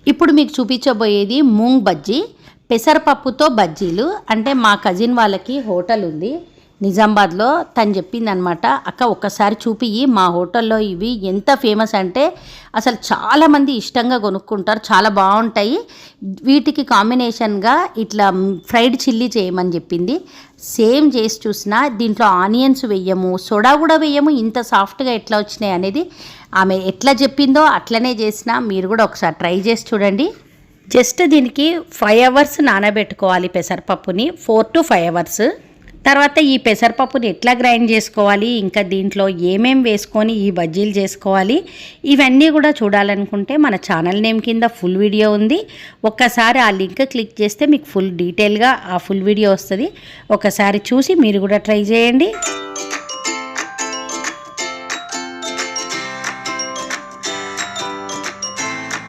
ఇప్పుడు మీకు చూపించబోయేది మూంగ్ బజ్జీ, పెసరపప్పుతో బజ్జీలు. అంటే మా కజిన్ వాళ్ళకి హోటల్ ఉంది నిజామాబాద్లో. తను చెప్పిందనమాట, అక్క ఒక్కసారి చూపియి మా హోటల్లో ఇవి ఎంత ఫేమస్ అంటే అసలు చాలామంది ఇష్టంగా కొనుక్కుంటారు, చాలా బాగుంటాయి. వీటికి కాంబినేషన్గా ఇట్లా ఫ్రైడ్ చిల్లీ చేయమని చెప్పింది. సేమ్ చేసి చూసినా దీంట్లో ఆనియన్స్ వెయ్యము, సోడా కూడా వెయ్యము. ఇంత సాఫ్ట్గా ఎట్లా వచ్చినాయి అనేది ఆమె ఎట్లా చెప్పిందో అట్లనే చేసిన. మీరు కూడా ఒకసారి ట్రై చేసి చూడండి. జస్ట్ దీనికి 5 hours నానబెట్టుకోవాలి పెసరపప్పుని, 4 to 5 hours. తర్వాత ఈ పెసరపప్పుని ఎట్లా గ్రైండ్ చేసుకోవాలి, ఇంకా దీంట్లో ఏమేం వేసుకొని ఈ బజ్జీలు చేసుకోవాలి, ఇవన్నీ కూడా చూడాలనుకుంటే మన ఛానల్ నేమ్ కింద ఫుల్ వీడియో ఉంది. ఒక్కసారి ఆ లింక్ క్లిక్ చేస్తే మీకు ఫుల్ డీటెయిల్గా ఆ ఫుల్ వీడియో వస్తుంది. ఒకసారి చూసి మీరు కూడా ట్రై చేయండి.